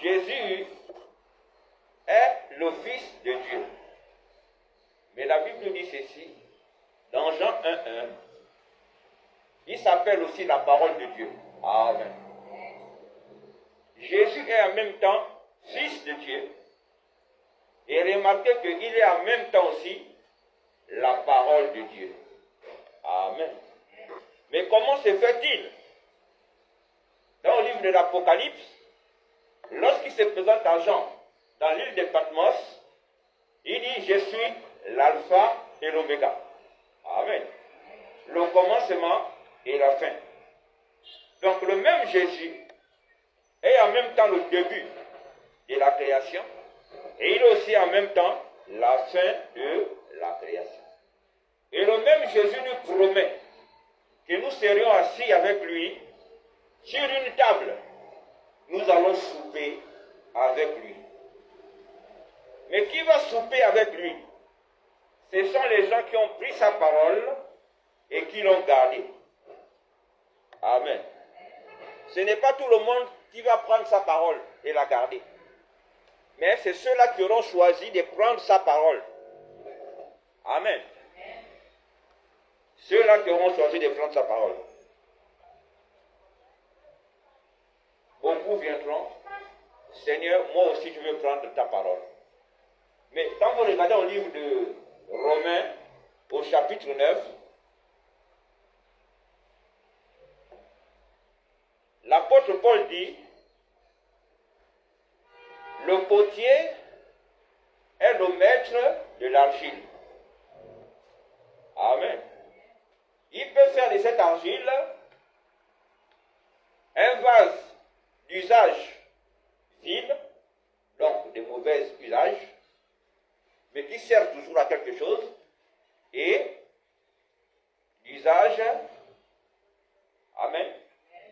Jésus est le Fils de Dieu. Mais la Bible nous dit ceci, dans Jean 1:1, il s'appelle aussi la parole de Dieu. Amen. Jésus est en même temps Fils de Dieu. Et remarquez qu'il est en même temps aussi la parole de Dieu. Amen. Mais comment se fait-il? Dans le livre de l'Apocalypse, lorsqu'il se présente à Jean dans l'île de Patmos, il dit: je suis l'alpha et l'oméga. Amen. Le commencement et la fin. Donc le même Jésus est en même temps le début de la création et il est aussi en même temps la fin de la création. Et le même Jésus nous promet que nous serions assis avec lui sur une table. Nous allons souper avec lui. Mais qui va souper avec lui? Ce sont les gens qui ont pris sa parole et qui l'ont gardée. Amen. Ce n'est pas tout le monde qui va prendre sa parole et la garder. Mais c'est ceux-là qui auront choisi de prendre sa parole. Amen. Ceux-là qui auront choisi de prendre sa parole. Beaucoup viendront: Seigneur, moi aussi je veux prendre ta parole. Mais quand vous regardez au livre de Romains, au chapitre 9, l'apôtre Paul dit: le potier est le maître de l'argile. Amen. Il peut faire de cette argile un vase d'usage vil, donc de mauvais usage, mais qui sert toujours à quelque chose, et d'usage, amen,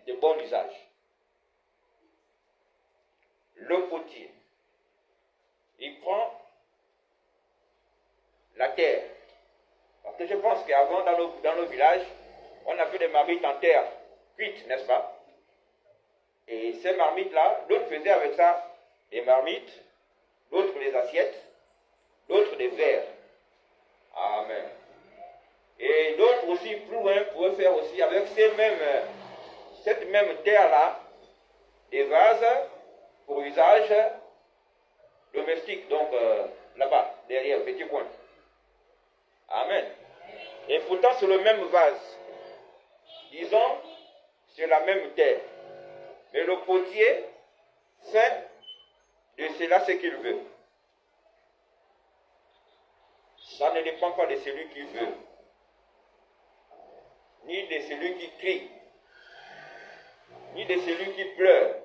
de bon usage. Le potier, il prend la terre. Parce que je pense qu'avant, dans nos villages, on avait des marmites en terre cuite, n'est-ce pas? Et ces marmites-là, d'autres faisaient avec ça des marmites, d'autres des assiettes, d'autres des verres. Amen. Et d'autres aussi, plus loin, pouvaient faire aussi avec cette même terre-là, des vases pour usage domestique. Donc, là-bas, derrière, petit coin. Amen. Et pourtant, c'est le même vase. Disons, c'est la même terre. Mais le potier fait de cela ce qu'il veut. Ça ne dépend pas de celui qui veut, ni de celui qui crie, ni de celui qui pleure.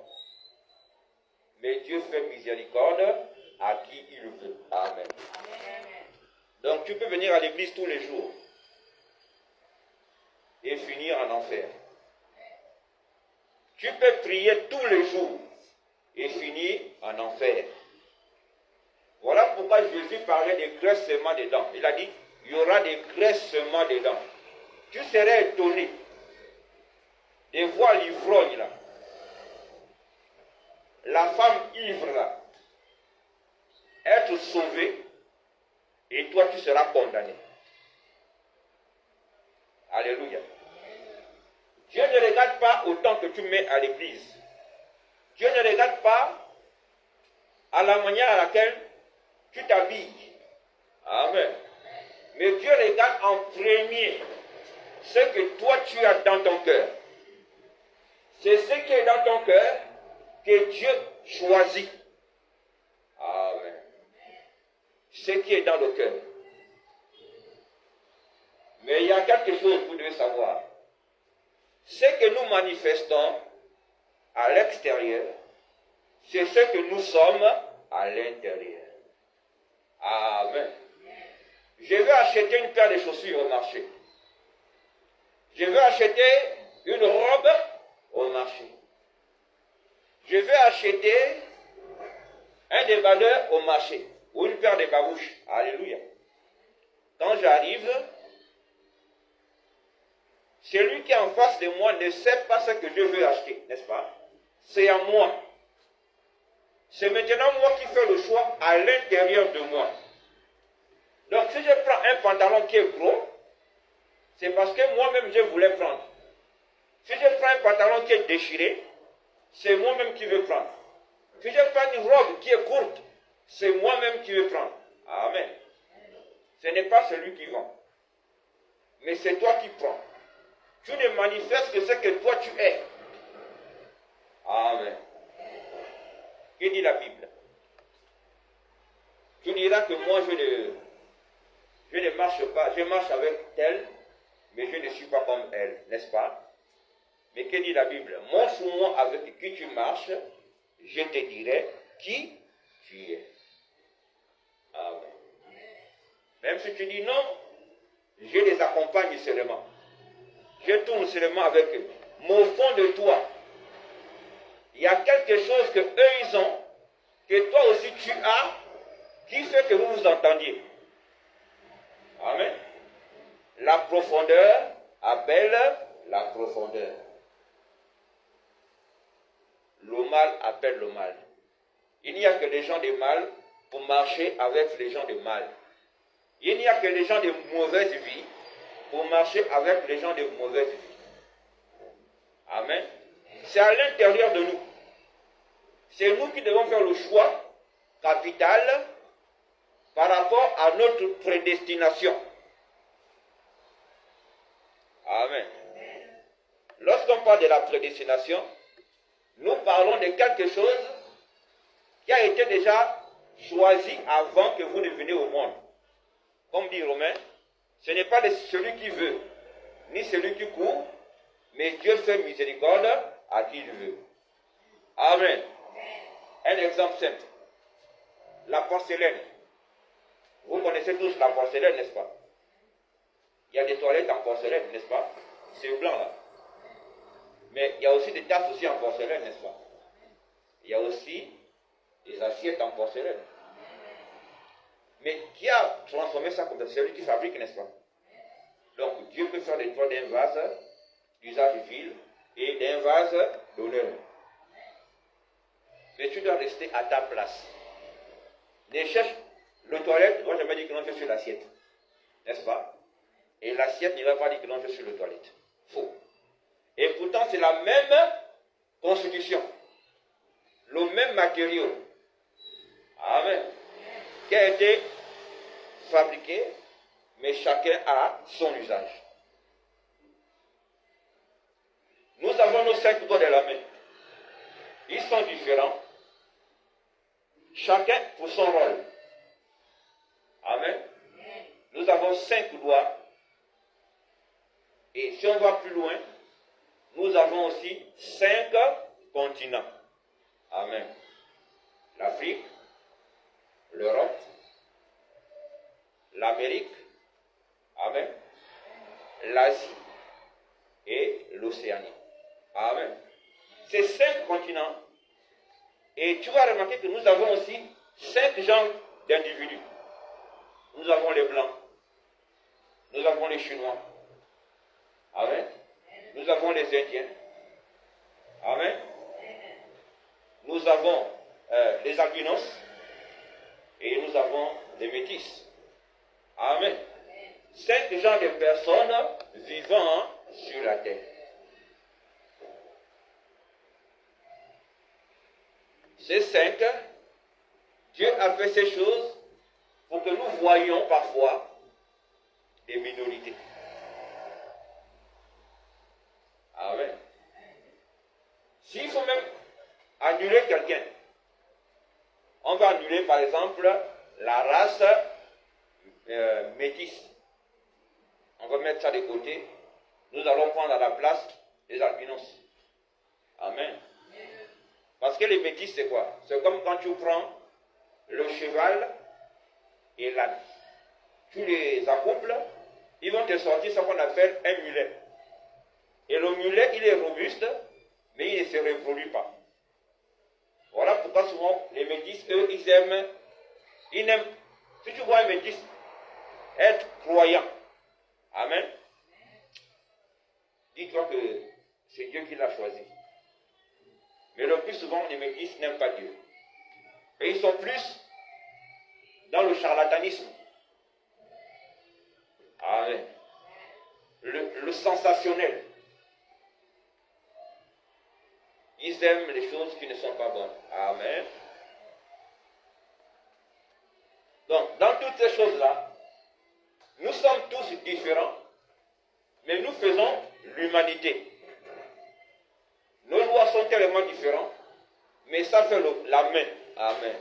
Mais Dieu fait miséricorde à qui il veut. Amen. Donc tu peux venir à l'église tous les jours et finir en enfer. Tu peux prier tous les jours et finir en enfer. Voilà pourquoi Jésus parlait des graissements des dents. Il a dit, il y aura des graissements des dents. Tu serais étonné de voir l'ivrogne là, la femme ivre là, être sauvée, et toi tu seras condamné. Alléluia. Dieu ne regarde pas autant que tu mets à l'église. Dieu ne regarde pas à la manière à laquelle tu t'habilles. Amen. Mais Dieu regarde en premier ce que toi tu as dans ton cœur. C'est ce qui est dans ton cœur que Dieu choisit. Amen. Ce qui est dans le cœur. Mais il y a quelque chose que vous devez savoir. Ce que nous manifestons à l'extérieur, c'est ce que nous sommes à l'intérieur. Amen. Je vais acheter une paire de chaussures au marché. Je vais acheter une robe au marché. Je vais acheter un débardeur au marché ou une paire de babouches. Alléluia. Quand j'arrive, celui qui est en face de moi ne sait pas ce que je veux acheter, n'est-ce pas? C'est à moi. C'est maintenant moi qui fais le choix à l'intérieur de moi. Donc si je prends un pantalon qui est gros, c'est parce que moi-même je voulais prendre. Si je prends un pantalon qui est déchiré, c'est moi-même qui veux prendre. Si je prends une robe qui est courte, c'est moi-même qui veux prendre. Amen. Ce n'est pas celui qui vend, mais c'est toi qui prends. Tu ne manifestes que ce que toi tu es. Amen. Que dit la Bible? Tu diras que moi je ne marche pas, je marche avec elle, mais je ne suis pas comme elle, n'est-ce pas? Mais que dit la Bible? Montre-moi avec qui tu marches, je te dirai qui tu es. Amen. Même si tu dis non, je les accompagne seulement. Je tourne seulement avec eux. Mais au fond de toi, il y a quelque chose que eux ils ont, que toi aussi tu as, qui fait que vous vous entendiez. Amen. La profondeur appelle la profondeur. Le mal appelle le mal. Il n'y a que des gens de mal pour marcher avec les gens de mal. Il n'y a que des gens de mauvaise vie pour marcher avec les gens de mauvaise vie. Amen. C'est à l'intérieur de nous. C'est nous qui devons faire le choix capital par rapport à notre prédestination. Amen. Lorsqu'on parle de la prédestination, nous parlons de quelque chose qui a été déjà choisi avant que vous ne veniez au monde. Comme dit Romain, ce n'est pas celui qui veut, ni celui qui court, mais Dieu fait miséricorde à qui il veut. Amen. Un exemple simple. La porcelaine. Vous connaissez tous la porcelaine, n'est-ce pas? Il y a des toilettes en porcelaine, n'est-ce pas? C'est blanc là. Mais il y a aussi des tasses aussi en porcelaine, n'est-ce pas? Il y a aussi des assiettes en porcelaine. Mais qui a transformé ça comme ça? C'est celui qui fabrique, n'est-ce pas? Donc Dieu peut faire des toits d'un vase d'usage vil et d'un vase d'honneur. Mais tu dois rester à ta place. Ne cherche le toilette, moi je me dis que non, je suis l'assiette. N'est-ce pas? Et l'assiette ne va pas dire que non, je suis le toilette. Faux. Et pourtant, c'est la même constitution. Le même matériau. Amen. Qui a été fabriqué, mais chacun a son usage. Nous avons nos 5 doigts de la main. Ils sont différents. Chacun pour son rôle. Amen. Nous avons 5 doigts. Et si on va plus loin, nous avons aussi 5 continents. Amen. L'Afrique, l'Europe, l'Amérique, amen, l'Asie et l'Océanie. Amen. Ces 5 continents. Et tu vas remarquer que nous avons aussi 5 genres d'individus. Nous avons les Blancs. Nous avons les Chinois. Amen. Nous avons les Indiens. Amen. Nous avons les albinos. Et nous avons les métis. Amen. 5 genres de personnes vivant sur la terre. Ces 5, Dieu a fait ces choses pour que nous voyions parfois des minorités. Amen. S'il faut même annuler quelqu'un, on va annuler par exemple la race métisse. On va mettre ça de côté. Nous allons prendre à la place les albinos. Amen. Parce que les métis, c'est quoi? C'est comme quand tu prends le cheval et l'âne. Tu les accouples, ils vont te sortir ce qu'on appelle un mulet. Et le mulet, il est robuste, mais il ne se reproduit pas. Voilà pourquoi souvent les métis, eux, ils n'aiment. Si tu vois un métis être croyant, amen, dis-toi que c'est Dieu qui l'a choisi. Mais le plus souvent, les métis n'aiment pas Dieu. Et ils sont plus dans le charlatanisme. Amen. Le sensationnel. Ils aiment les choses qui ne sont pas bonnes. Amen. Donc, dans toutes ces choses-là, nous sommes tous différents, mais nous faisons l'humanité. Nos lois sont tellement différentes, mais ça fait la main. Amen.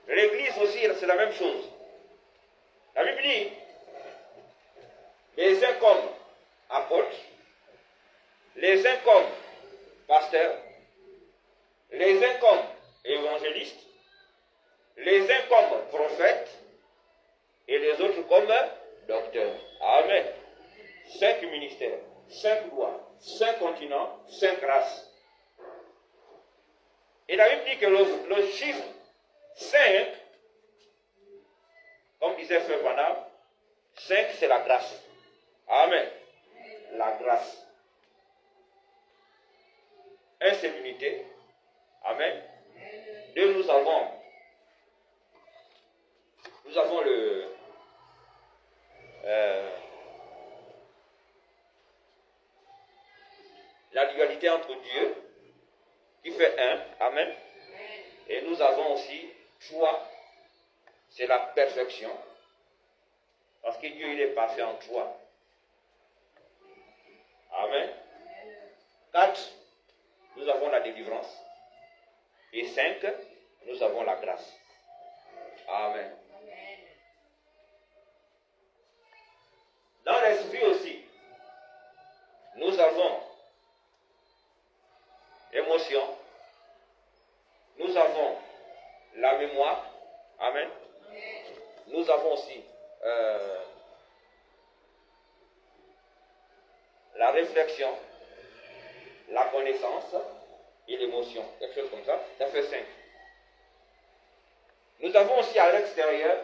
L'Église aussi, c'est la même chose. La Bible dit, les uns comme apôtres, les uns comme pasteurs, les uns comme évangélistes, les uns comme prophètes, et les autres comme docteurs. Amen. 5 ministères, 5 lois, 5 continents, 5 races. Et la Bible dit que le chiffre 5, comme disait Frère Branham, 5 c'est la grâce. Amen. La grâce. 1 c'est l'unité. Amen. 2 nous avons la dualité entre Dieu qui fait 1. Amen. Et nous avons aussi 3. C'est la perfection. Parce que Dieu, il est parfait en 3. Amen. 4, nous avons la délivrance. Et 5, nous avons la grâce. Amen. Dans l'esprit aussi, nous avons émotion, nous avons la mémoire, amen. Nous avons aussi la réflexion, la connaissance et l'émotion, quelque chose comme ça, ça fait 5. Nous avons aussi à l'extérieur,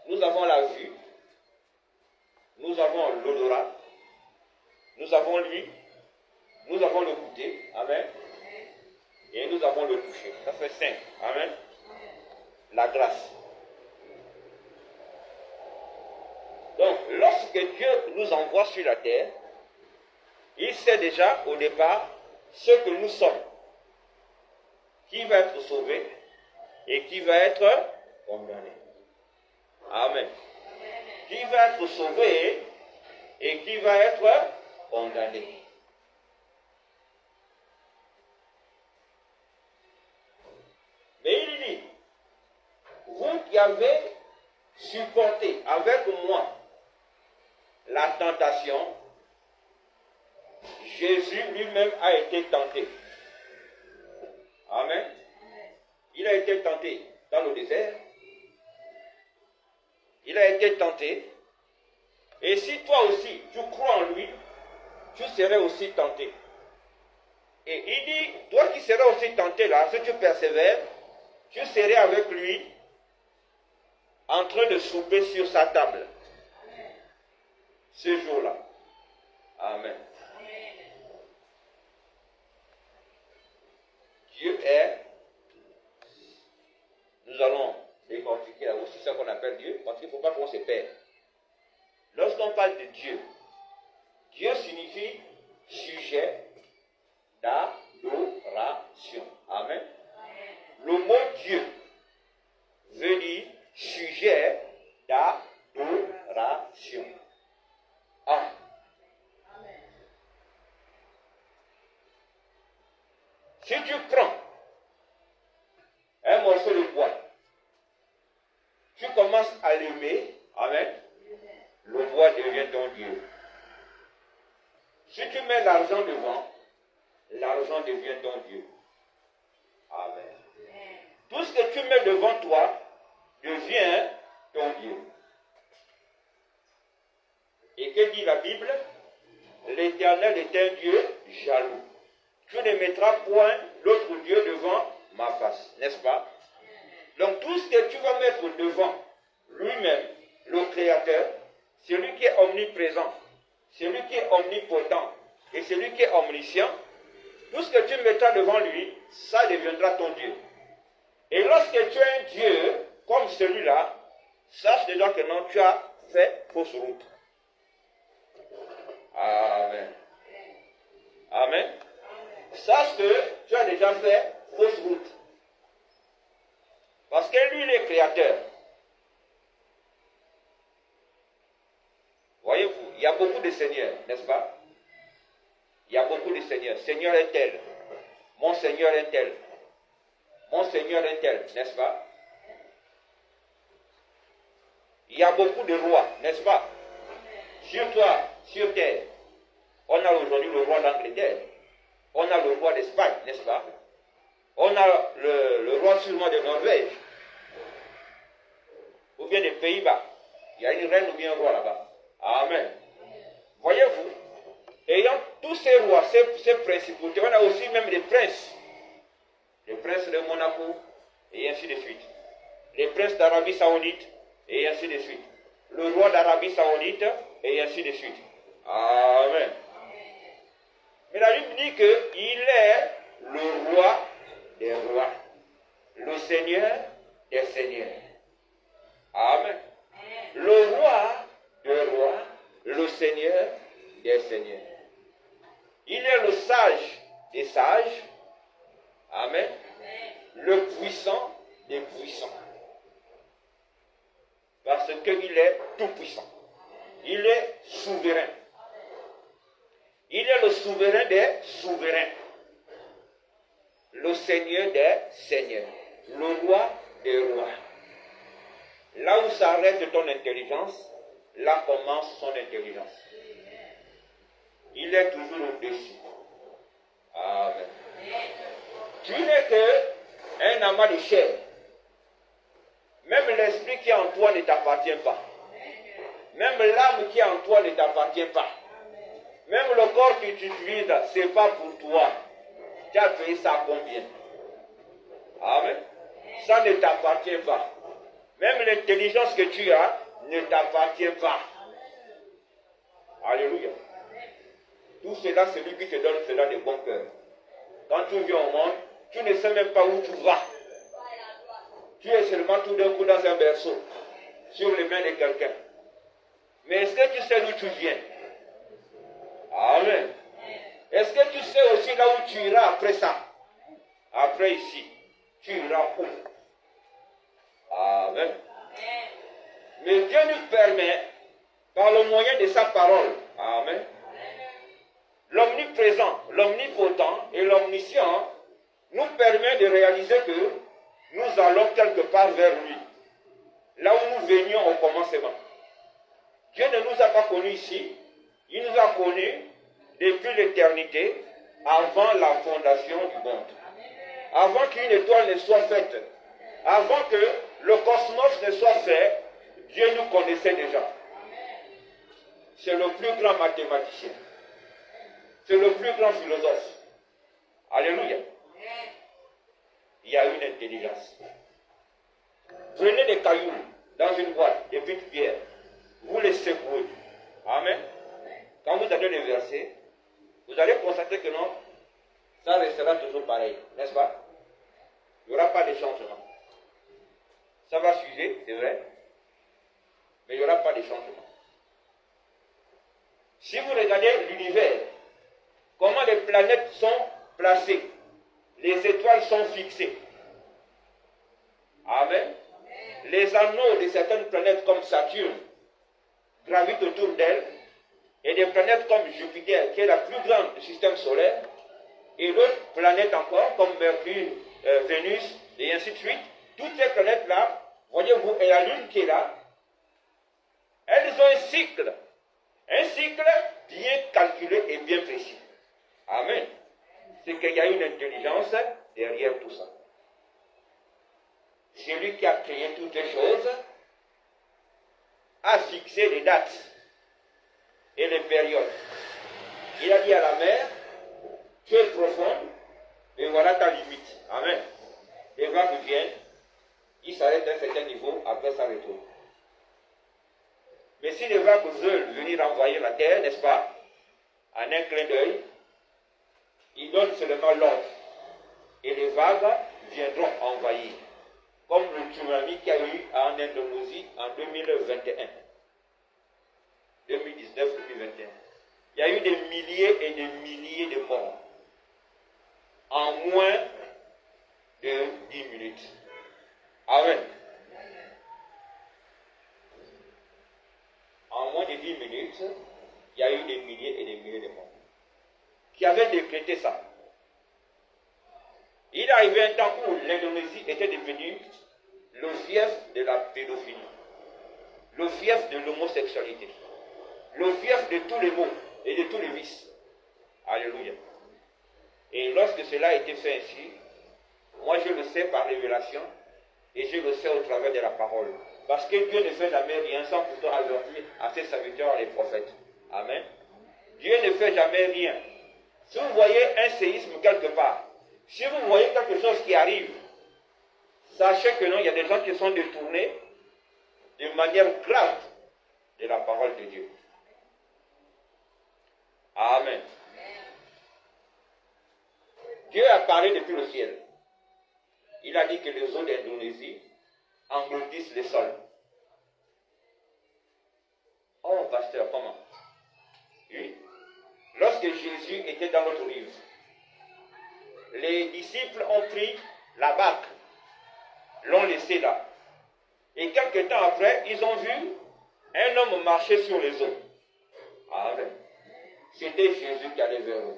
nous avons la vue, nous avons l'odorat, nous avons l'ouïe, nous avons le goûter, amen, et nous avons le toucher, ça fait 5, amen. La grâce. Donc, lorsque Dieu nous envoie sur la terre, il sait déjà au départ ce que nous sommes, qui va être sauvé et qui va être condamné. Amen. Qui va être sauvé et qui va être condamné. Mais il dit, vous qui avez supporté avec moi la tentation, Jésus lui-même a été tenté. Amen. Il a été tenté dans le désert. Il a été tenté. Et si toi aussi, tu crois en lui, tu serais aussi tenté. Et il dit, toi qui serais aussi tenté là, si tu persévères, tu serais avec lui en train de souper sur sa table. Ce jour-là. Amen. Dieu est, nous allons décortiquer là aussi ce qu'on appelle Dieu, parce qu'il ne faut pas qu'on se perde. Lorsqu'on parle de Dieu, Dieu signifie sujet d'adoration. Amen. Le mot Dieu veut dire sujet d'adoration. Amen. Si tu prends un morceau de bois, tu commences à l'aimer, amen, le bois devient ton Dieu. Si tu mets l'argent devant, l'argent devient ton Dieu. Amen. Tout ce que tu mets devant toi devient ton Dieu. Et que dit la Bible? L'Éternel est un Dieu jaloux. Tu ne mettras point l'autre Dieu devant ma face, n'est-ce pas? Donc tout ce que tu vas mettre devant lui-même, le Créateur, celui qui est omniprésent, celui qui est omnipotent et celui qui est omniscient, tout ce que tu mettras devant lui, ça deviendra ton Dieu. là, sache déjà que non, tu as fait fausse route. Amen. Amen. Sache que tu as déjà fait fausse route. Parce que lui, il est créateur. Voyez-vous, il y a beaucoup de seigneurs, n'est-ce pas? Il y a beaucoup de seigneurs. Seigneur est tel. Mon Seigneur est tel. Mon Seigneur est tel, n'est-ce pas? Il y a beaucoup de rois, n'est-ce pas? Sur toi, sur terre. On a aujourd'hui le roi d'Angleterre. On a le roi d'Espagne, n'est-ce pas? On a le roi sûrement de Norvège. Ou bien des Pays-Bas. Il y a une reine ou bien un roi là-bas. Amen. Voyez-vous, ayant tous ces rois, ces principautés, on a aussi même des princes. Les princes de Monaco, et ainsi de suite. Les princes d'Arabie Saoudite, et ainsi de suite. Le roi d'Arabie Saoudite, et ainsi de suite. Amen. Mais la Bible dit qu'il est le roi des rois, le Seigneur des seigneurs. Amen. Le roi des rois, le Seigneur des seigneurs. Il est le sage des sages. Amen. Le puissant des puissants. Parce qu'il est tout puissant. Il est souverain. Il est le souverain des souverains. Le Seigneur des seigneurs. Le roi des rois. Là où s'arrête ton intelligence, là commence son intelligence. Il est toujours au-dessus. Amen. Tu n'es qu'un amas de chair. Même l'esprit qui est en toi ne t'appartient pas. Même l'âme qui est en toi ne t'appartient pas. Même le corps que tu utilises, ce n'est pas pour toi. Tu as payé ça combien? Amen. Ça ne t'appartient pas. Même l'intelligence que tu as ne t'appartient pas. Alléluia. Tout cela, c'est lui qui te donne cela de bon cœur. Quand tu viens au monde, tu ne sais même pas où tu vas. Tu es seulement tout d'un coup dans un berceau, sur les mains de quelqu'un. Mais est-ce que tu sais d'où tu viens? Amen. Est-ce que tu sais aussi là où tu iras après ça? Après ici, tu iras où? Amen. Mais Dieu nous permet, par le moyen de sa parole, amen, l'omniprésent, l'omnipotent et l'omniscient nous permet de réaliser que nous allons quelque part vers lui. Là où nous venions au commencement. Dieu ne nous a pas connus ici. Il nous a connus depuis l'éternité, avant la fondation du monde. Avant qu'une étoile ne soit faite. Avant que le cosmos ne soit fait, Dieu nous connaissait déjà. C'est le plus grand mathématicien. C'est le plus grand philosophe. Alléluia. Il y a une intelligence. Prenez des cailloux dans une boîte, des petites pierres. Vous les secouez. Amen. Quand vous allez les verser, vous allez constater que non, ça restera toujours pareil. N'est-ce pas? Il n'y aura pas de changement. Ça va s'user, c'est vrai. Mais il n'y aura pas de changement. Si vous regardez l'univers, comment les planètes sont placées, les étoiles sont fixées. Amen. Les anneaux de certaines planètes comme Saturne gravitent autour d'elles, et des planètes comme Jupiter, qui est la plus grande du système solaire, et d'autres planètes encore comme Mercure, Vénus, et ainsi de suite. Toutes ces planètes-là, voyez-vous, et la Lune qui est là, elles ont un cycle bien calculé et bien précis. Amen. C'est qu'il y a une intelligence derrière tout ça. Celui qui a créé toutes les choses a fixé les dates et les périodes. Il a dit à la mer, tu es profonde, et voilà ta limite. Amen. Les vagues viennent, ils s'arrêtent à un certain niveau, après ça retourne. Mais si les vagues veulent venir envahir la terre, n'est-ce pas, en un clin d'œil, ils donnent seulement l'ordre. Et les vagues viendront envahir. comme le tsunami qu'il y a eu en Indonésie en 2021. 2019-2021. Il y a eu des milliers et des milliers de morts en moins de 10 minutes. Amen. En moins de 10 minutes, il y a eu des milliers et des milliers de morts. Qui avait décrété ça? Il est arrivé un temps où l'Indonésie était devenue le fief de la pédophilie, le fief de l'homosexualité, le fief de tous les maux et de tous les vices. Alléluia. Et lorsque cela a été fait ainsi, moi je le sais par révélation et je le sais au travers de la parole. Parce que Dieu ne fait jamais rien sans pourtant avertir à ses serviteurs, les prophètes. Amen. Dieu ne fait jamais rien. Si vous voyez un séisme quelque part, si vous voyez quelque chose qui arrive, sachez que non, il y a des gens qui sont détournés de manière grave de la parole de Dieu. Amen. Dieu a parlé depuis le ciel. Il a dit que les eaux d'Indonésie engloutissent les sols. Oh, pasteur, comment? Oui. Lorsque Jésus était dans l'autre rive, les disciples ont pris la barque, l'ont laissé là. Et quelque temps après, ils ont vu un homme marcher sur les eaux. Amen. C'était Jésus qui allait vers eux.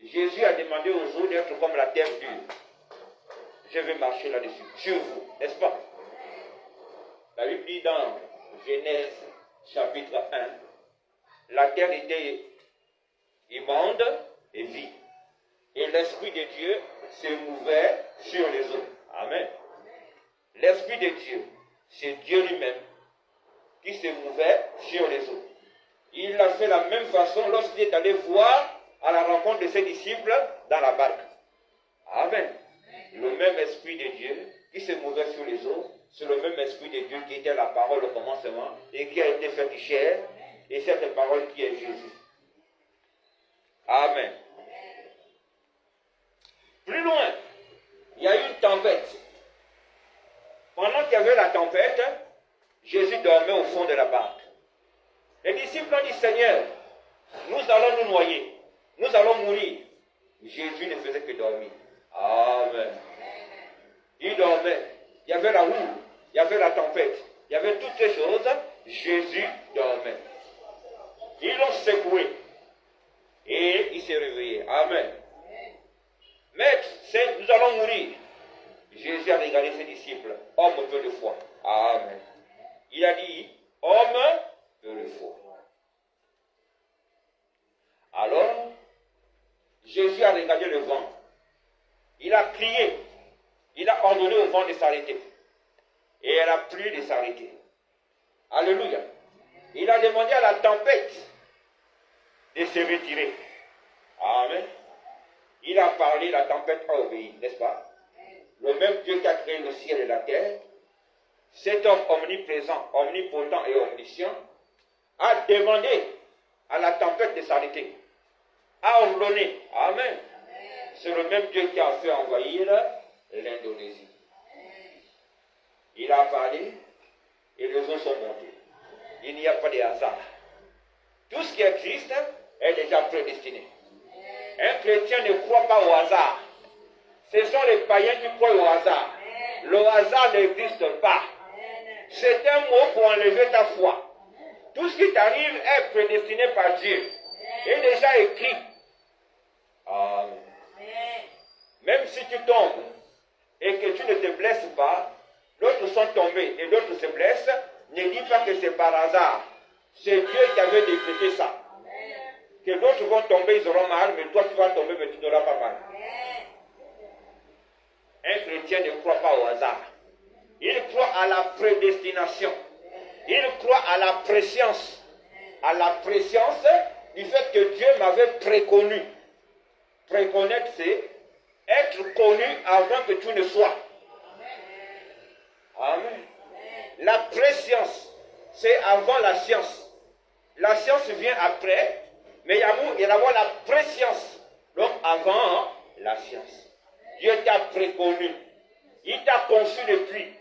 Jésus a demandé aux eaux d'être comme la terre dure. Je vais marcher là-dessus, sur vous, n'est-ce pas? La Bible dit dans Genèse chapitre 1, la terre était immonde et vide. Et l'Esprit de Dieu se mouvait sur les eaux. Amen. L'Esprit de Dieu, c'est Dieu lui-même qui se mouvait sur les eaux. Il a fait la même façon lorsqu'il est allé voir à la rencontre de ses disciples dans la barque. Amen. Le même Esprit de Dieu qui se mouvait sur les eaux, c'est le même Esprit de Dieu qui était la parole au commencement et qui a été fait chair, et cette parole qui est Jésus. Amen. Plus loin, il y a eu une tempête. Pendant qu'il y avait la tempête, Jésus dormait au fond de la barque. Les disciples ont dit, Seigneur, nous allons nous noyer, nous allons mourir. Jésus ne faisait que dormir. Amen. Il dormait. Il y avait la houle, il y avait la tempête, il y avait toutes ces choses. Jésus dormait. Ils l'ont secoué et il s'est réveillé. Amen. Maître, nous allons mourir. Jésus a regardé ses disciples. Homme peu de foi. Amen. Il a dit, homme peu de foi. Alors, Jésus a regardé le vent. Il a crié. Il a ordonné au vent de s'arrêter. Et elle a plu de s'arrêter. Alléluia. Il a demandé à la tempête de se retirer. Amen. Il a parlé, la tempête a obéi, n'est-ce pas? Le même Dieu qui a créé le ciel et la terre, cet homme omniprésent, omnipotent et omniscient, a demandé à la tempête de s'arrêter. A ordonné. Amen. C'est le même Dieu qui a fait envahir l'Indonésie. Il a parlé et les eaux sont montées. Il n'y a pas de hasard. Tout ce qui existe est déjà prédestiné. Un chrétien ne croit pas au hasard. Ce sont les païens qui croient au hasard. Le hasard n'existe pas. C'est un mot pour enlever ta foi. Tout ce qui t'arrive est prédestiné par Dieu. Et déjà écrit. Amen. Même si tu tombes et que tu ne te blesses pas, d'autres sont tombés et d'autres se blessent, ne dis pas que c'est par hasard. C'est Dieu qui avait décrété ça. Que d'autres vont tomber, ils auront mal, mais toi tu vas tomber, mais tu n'auras pas mal. Un chrétien ne croit pas au hasard. Il croit à la prédestination. Il croit à la préscience. À la préscience du fait que Dieu m'avait préconnu. Préconnaître, c'est être connu avant que tu ne sois. Amen. La préscience, c'est avant la science. La science vient après, mais il y a d'abord la préscience. Donc avant la science. Dieu t'a préconnu. Il t'a conçu depuis.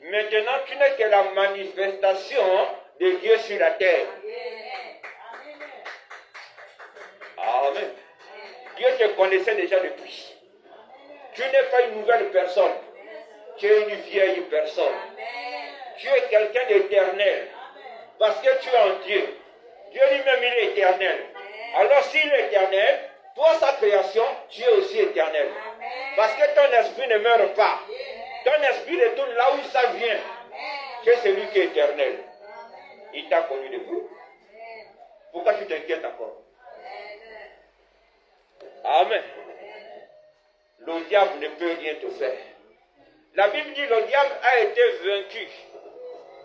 Maintenant, tu n'es que la manifestation de Dieu sur la terre. Amen. Dieu te connaissait déjà depuis. Tu n'es pas une nouvelle personne. Tu es une vieille personne. Tu es quelqu'un d'éternel. Parce que tu es en Dieu. Dieu lui-même, il est éternel. Alors s'il est éternel, toi, sa création, tu es aussi éternel. Parce que ton esprit ne meurt pas. Ton esprit retourne là où ça vient. Tu es celui qui est éternel. Il t'a connu depuis. Pourquoi tu t'inquiètes encore? Amen. Le diable ne peut rien te faire. La Bible dit que le diable a été vaincu.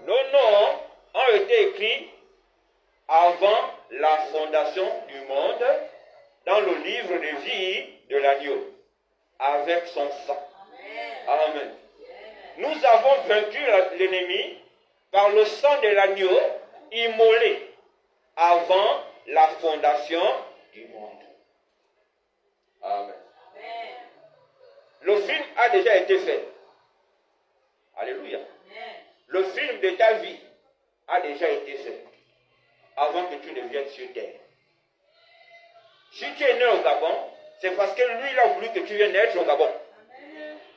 Nos noms ont été écrits avant la fondation du monde dans le livre de vie de l'agneau, avec son sang. Amen. Nous avons vaincu l'ennemi par le sang de l'agneau immolé avant la fondation du monde. Amen. Le film a déjà été fait. Alléluia. Le film de ta vie a déjà été fait avant que tu ne viennes sur terre. Si tu es né au Gabon, c'est parce que lui, il a voulu que tu viennes naître au Gabon.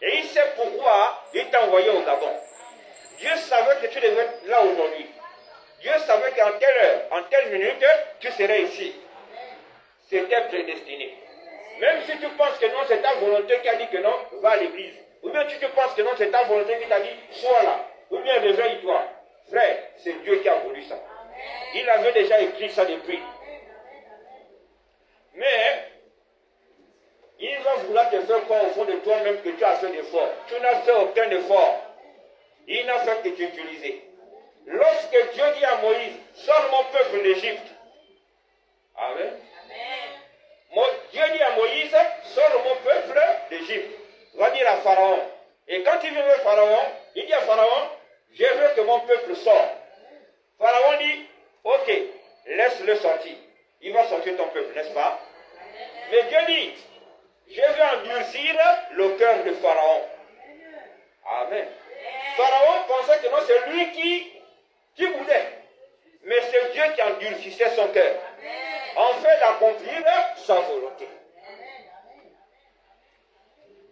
Et il sait pourquoi il t'a envoyé au Gabon. Dieu savait que tu devais être là aujourd'hui. Dieu savait qu'en telle heure, en telle minute, tu serais ici. C'était prédestiné. Même si tu penses que non, c'est ta volonté qui a dit que non, va à l'église. Ou bien si tu penses que non, c'est ta volonté qui t'a dit, sois là. Ou bien réveille-toi. Frère, c'est Dieu qui a voulu ça. Il avait déjà écrit ça depuis. Mais, il va vouloir te faire croire au fond de toi-même que tu as fait d'effort. Tu n'as fait aucun effort. Il n'a fait que t'utiliser. Lorsque Dieu dit à Moïse, sors mon peuple d'Égypte. Amen. Dieu dit à Moïse, sors mon peuple d'Égypte. Va dire à Pharaon. Et quand il vient vers Pharaon, il dit à Pharaon, je veux que mon peuple sorte. Pharaon dit, ok, laisse-le sortir. Il va sortir ton peuple, n'est-ce pas? Mais Dieu dit, je vais endurcir le cœur de Pharaon. Amen. Pharaon pensait que non, c'est lui qui voulait. Mais c'est Dieu qui endurcissait son cœur. En fait d'accomplir sa volonté.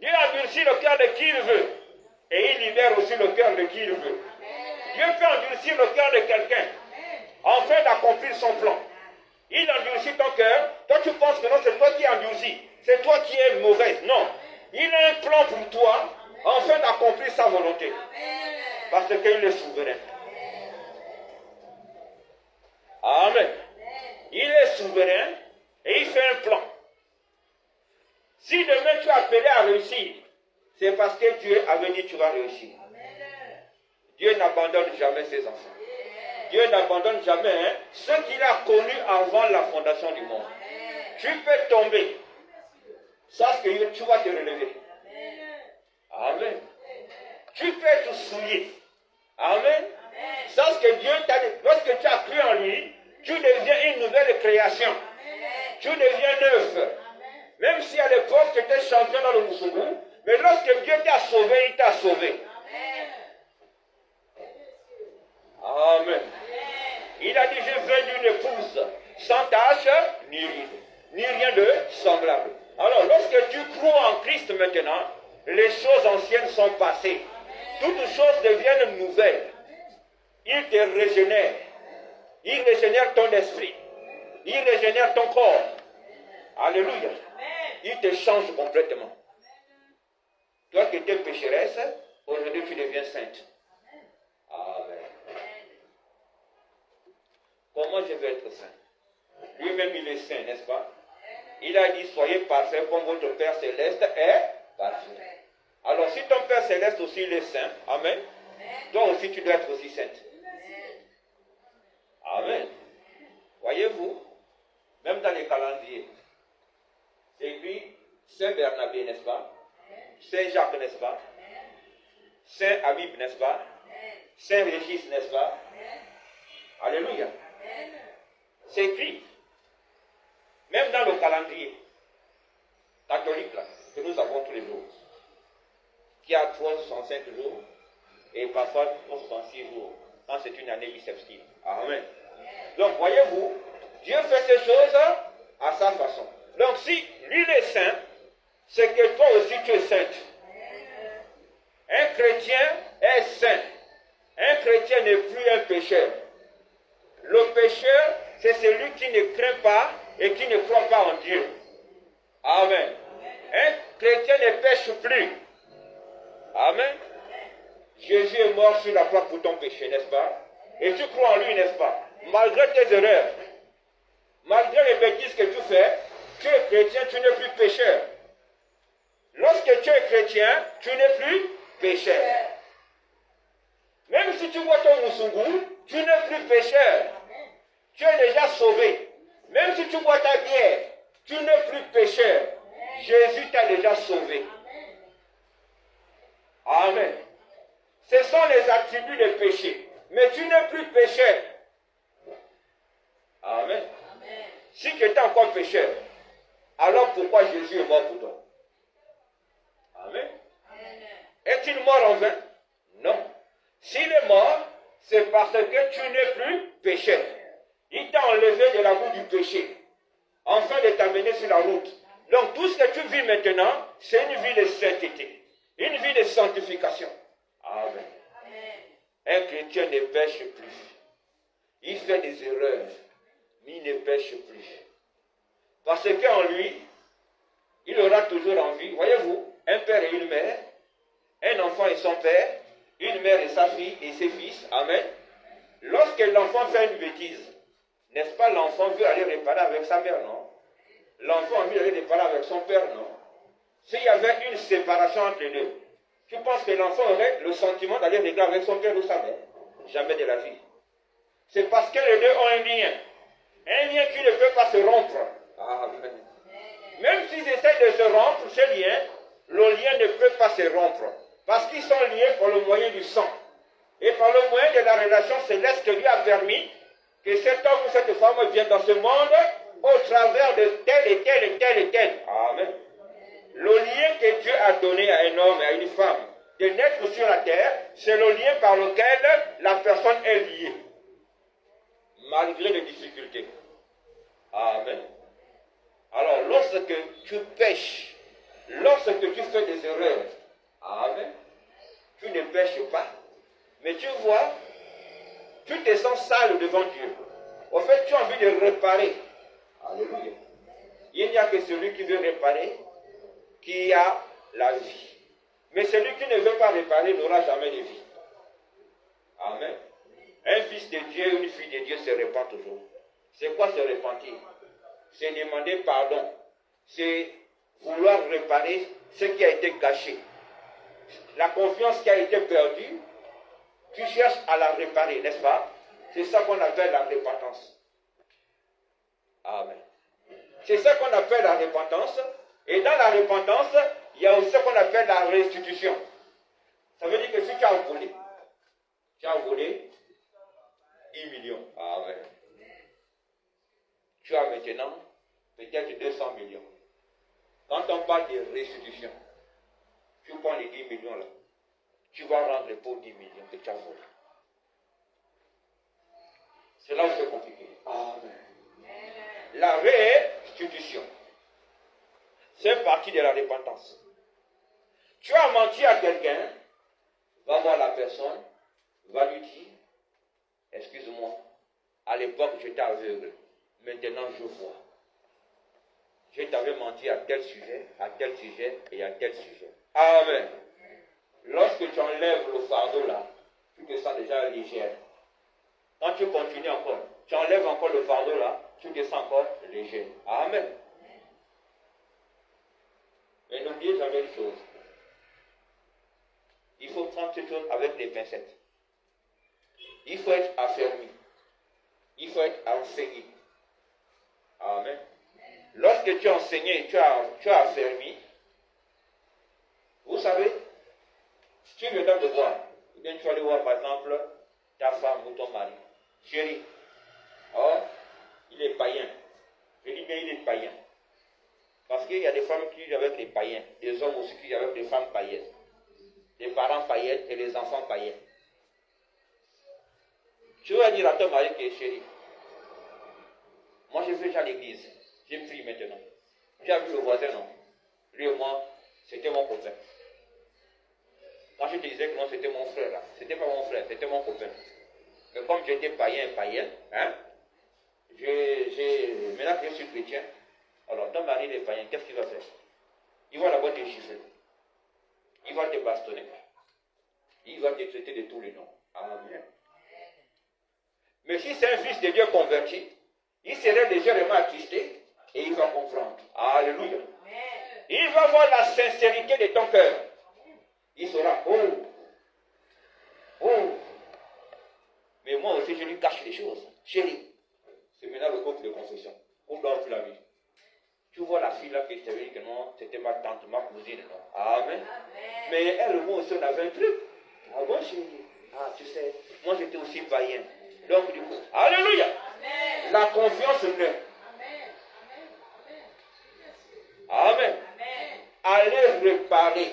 Dieu endurcit le cœur de qui il veut. Et il libère aussi le cœur de qui il veut. Dieu peut endurcir le cœur de quelqu'un. En fait d'accomplir son plan. Il endurcit ton cœur. Toi tu penses que non, c'est toi qui endurcis. C'est toi qui es mauvaise. Non. Il a un plan pour toi. En fait d'accomplir sa volonté. Parce qu'il est souverain. Amen. Il est souverain et il fait un plan. Si demain tu es appelé à réussir, c'est parce que Dieu avait dit tu vas réussir. Dieu n'abandonne jamais ses enfants. Dieu n'abandonne jamais ceux qu'il a connus avant la fondation du monde. Tu peux tomber. Sache que tu vas te relever. Amen. Tu peux être souillé. Amen. Sache que Dieu t'a dit, lorsque tu as cru en lui, tu deviens une nouvelle création. Tu deviens neuf. Même si à l'époque tu étais champion dans le Moussougou, mais lorsque Dieu t'a sauvé, il t'a sauvé. Amen. Il a dit, je veux d'une épouse sans tache, ni rien de semblable. Alors, lorsque tu crois en Christ maintenant, les choses anciennes sont passées. Toutes choses deviennent nouvelles. Il te régénère. Il régénère ton esprit. Il régénère ton corps. Alléluia. Il te change complètement. Toi qui étais pécheresse, aujourd'hui tu deviens sainte. Amen. Comment je vais être saint? Lui-même il est saint, n'est-ce pas? Il a dit, soyez parfaits comme votre Père Céleste est parfait. Alors si ton Père Céleste aussi il est saint, amen, toi aussi tu dois être aussi sainte. Amen. Voyez-vous, même dans les calendriers, c'est écrit Saint Bernabé, n'est-ce pas? Saint Jacques, n'est-ce pas? Saint Habib, n'est-ce pas? Saint Régis, n'est-ce pas? Alléluia. C'est écrit. Même dans le calendrier catholique là, que nous avons tous les jours, qui a 365 jours et parfois 366 jours, quand c'est une année bissextile. Amen. Donc, voyez-vous, Dieu fait ces choses à sa façon. Donc, si lui est saint, c'est que toi aussi tu es sainte. Un chrétien est saint. Un chrétien n'est plus un pécheur. Le pécheur, c'est celui qui ne craint pas et qui ne croit pas en Dieu. Amen. Un chrétien ne pêche plus. Amen. Jésus est mort sur la croix pour ton péché, n'est-ce pas? Et tu crois en lui, n'est-ce pas? Malgré tes erreurs, malgré les bêtises que tu fais, tu es chrétien, tu n'es plus pécheur. Lorsque tu es chrétien, tu n'es plus pécheur. Même si tu bois ton moussougou, tu n'es plus pécheur. Tu es déjà sauvé. Même si tu bois ta bière, tu n'es plus pécheur. Jésus t'a déjà sauvé. Amen. Ce sont les attributs des péchés. Mais tu n'es plus pécheur. Amen. Si tu étais encore pécheur, alors pourquoi Jésus est mort pour toi? Amen. Est-il mort en vain? Non. S'il est mort, c'est parce que tu n'es plus pécheur. Il t'a enlevé de la route du péché, afin de t'amener sur la route. Donc tout ce que tu vis maintenant, c'est une vie de sainteté, une vie de sanctification. Amen. Un chrétien ne pêche plus. Il fait des erreurs, mais il ne pêche plus. Parce qu'en lui, il aura toujours envie. Voyez-vous, un père et une mère, un enfant et son père, une mère et sa fille et ses fils. Amen. Lorsque l'enfant fait une bêtise, n'est-ce pas, l'enfant veut aller réparer avec sa mère, non? L'enfant veut aller réparer avec son père, non? S'il y avait une séparation entre les deux, tu penses que l'enfant aurait le sentiment d'aller réparer avec son père ou sa mère? Jamais de la vie. C'est parce que les deux ont un lien. Un lien qui ne peut pas se rompre. Amen. Même s'ils essaient de se rompre, ce lien, le lien ne peut pas se rompre. Parce qu'ils sont liés par le moyen du sang. Et par le moyen de la relation céleste que Dieu a permis que cet homme ou cette femme vienne dans ce monde au travers de tel et tel et tel et tel. Amen. Le lien que Dieu a donné à un homme et à une femme de naître sur la terre, c'est le lien par lequel la personne est liée. Malgré les difficultés. Amen. Alors, lorsque tu pêches, lorsque tu fais des erreurs, amen, tu ne pêches pas, mais tu vois, tu te sens sale devant Dieu. En fait, tu as envie de réparer. Alléluia. Il n'y a que celui qui veut réparer qui a la vie. Mais celui qui ne veut pas réparer n'aura jamais de vie. Amen. Un fils de Dieu, une fille de Dieu se répand toujours. C'est quoi se repentir? C'est demander pardon. C'est vouloir réparer ce qui a été gâché. La confiance qui a été perdue, tu cherches à la réparer, n'est-ce pas? C'est ça qu'on appelle la repentance. Amen. C'est ça qu'on appelle la repentance. Et dans la repentance, il y a aussi ce qu'on appelle la restitution. Ça veut dire que si tu as volé 10 millions. Amen. Tu as maintenant peut-être 200 millions. Quand on parle de restitution, tu prends les 10 millions là, tu vas rendre pour 10 millions que tu as volé. C'est là où c'est compliqué. Amen. La restitution, c'est partie de la repentance. Tu as menti à quelqu'un, va voir la personne, va lui dire, excuse-moi, à l'époque j'étais aveugle, maintenant je vois. Je t'avais menti à tel sujet et à tel sujet. Amen. Lorsque tu enlèves le fardeau là, tu te sens déjà légère. Quand tu continues encore, tu enlèves encore le fardeau là, tu te sens encore léger. Amen. Mais n'oubliez jamais une chose. Il faut prendre ces choses avec des pincettes. Il faut être affermi. Il faut être enseigné. Amen. Lorsque tu as enseigné et tu as affermi, vous savez, tu veux dans le voir. Ou bien tu vas aller voir par exemple ta femme ou ton mari. Chérie, oh, il est païen. Je dis bien il est païen. Parce qu'il y a des femmes qui vivent avec les païens, des hommes aussi qui vivent avec des femmes païennes. les parents païens et les enfants païens. Je vais dire à ton mari que chérie, moi je vais déjà à l'église, j'ai pris maintenant. J'ai vu le voisin, non? Lui et moi, c'était mon copain. Quand je te disais que non, c'était mon frère, là, c'était pas mon frère, c'était mon copain. Mais comme j'étais païen, hein, maintenant que je suis chrétien, alors ton mari est païen, qu'est-ce qu'il va faire? Il va d'abord te chiffrer. Il va te bastonner. Il va te traiter de tous les noms. Amen. Mais si c'est un fils de Dieu converti, il serait légèrement attristé et il va comprendre. Alléluia. Il va voir la sincérité de ton cœur. Il saura, mais moi aussi je lui cache les choses. Chérie, c'est maintenant le couple de confession. On dort plus la vie. Tu vois la fille là que je t'avais dit que non, c'était ma tante, ma cousine. Non. Amen. Mais elle, moi aussi, on avait un truc. Ah bon, chérie? Ah, tu sais, moi j'étais aussi païen. Donc du coup, alléluia. Amen. La confiance naît. Amen. Allez réparer.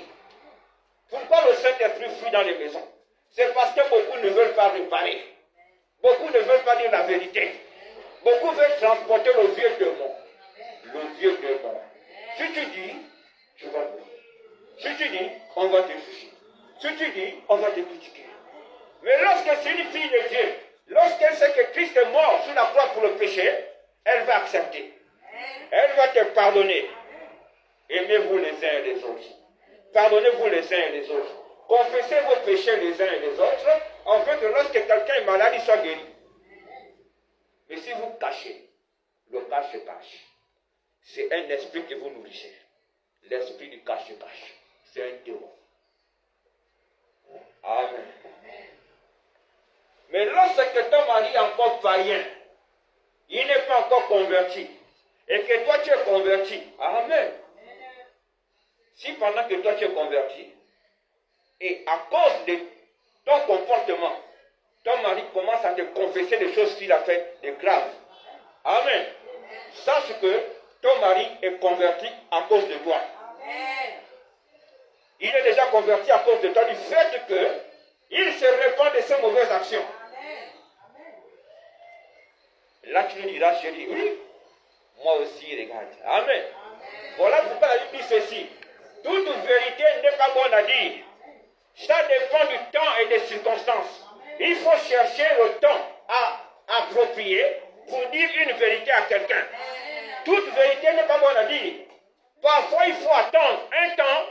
Pourquoi le Saint-Esprit fuit dans les maisons? C'est parce que beaucoup ne veulent pas réparer. Beaucoup ne veulent pas dire la vérité. Beaucoup veulent transporter le vieux démon. Le vieux démon. Si tu dis, tu vas voir. Si tu dis, on va te juger. Si tu dis, on va te critiquer. Mais lorsque c'est une fille de Dieu, lorsqu'elle sait que Christ est mort sur la croix pour le péché, elle va accepter. Elle va te pardonner. Aimez-vous les uns et les autres. Pardonnez-vous les uns et les autres. Confessez vos péchés les uns et les autres, afin que lorsque quelqu'un est malade, il soit guéri. Mais si vous cachez, le cache se cache. C'est un esprit que vous nourrissez. L'esprit du cache-cache. C'est un démon. Amen. Mais lorsque ton mari est encore païen, il n'est pas encore converti, et que toi tu es converti, amen. Si pendant que toi tu es converti, et à cause de ton comportement, ton mari commence à te confesser des choses qu'il a fait de graves, amen. Sache que ton mari est converti à cause de toi. Il est déjà converti à cause de toi, du fait qu'il se répand de ses mauvaises actions. Là, tu lui diras, chérie, oui, moi aussi, regarde. Amen. Voilà pourquoi la Bible dit ceci. Toute vérité n'est pas bonne à dire. Ça dépend du temps et des circonstances. Il faut chercher le temps approprié pour dire une vérité à quelqu'un. Toute vérité n'est pas bonne à dire. Parfois, il faut attendre un temps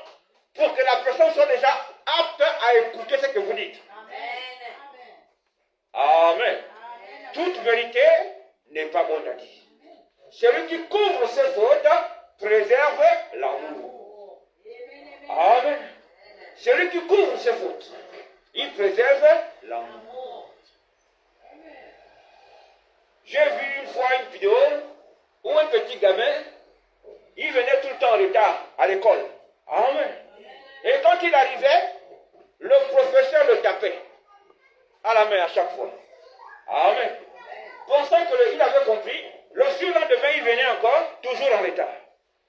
pour que la personne soit déjà apte à écouter ce que vous dites. Amen. Toute vérité n'est pas bonne à dire. Celui qui couvre ses fautes préserve l'amour. Amen. Celui qui couvre ses fautes, il préserve l'amour. J'ai vu une fois une vidéo où un petit gamin, il venait tout le temps en retard à l'école. Amen. Et quand il arrivait, le professeur le tapait à la main à chaque fois. Amen. Pensant qu'il avait compris, le surlendemain, il venait encore, toujours en retard.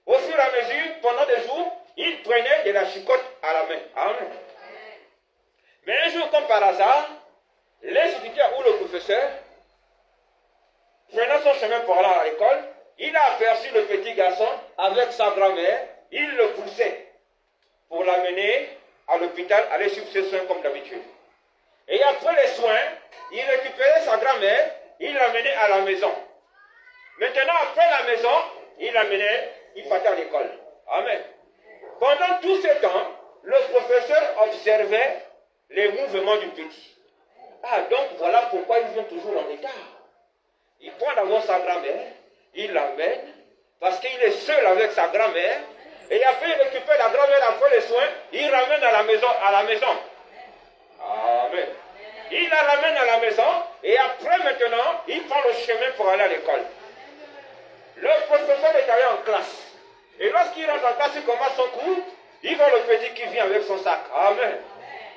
Au fur et à mesure, pendant des jours, il prenait de la chicotte à la main. Amen. Mais un jour, comme par hasard, l'instituteur ou le professeur, prenant son chemin pour aller à l'école, il a aperçu le petit garçon avec sa grand-mère, il le poussait pour l'amener à l'hôpital, aller suivre ses soins comme d'habitude. Et après les soins, il récupérait sa grand-mère, il l'amenait à la maison. Maintenant, après la maison, il partait à l'école. Amen. Pendant tout ce temps, le professeur observait les mouvements du petit. Ah, donc voilà pourquoi ils vont toujours en retard. Il prend d'abord sa grand-mère, il l'amène, parce qu'il est seul avec sa grand-mère, et après il récupère la grand-mère après les soins, il ramène à la maison. Amen. Il la ramène à la maison, et après maintenant, il prend le chemin pour aller à l'école. Le professeur est allé en classe. Et lorsqu'il rentre en classe, il commence son cours, il voit le petit qui vient avec son sac. Amen.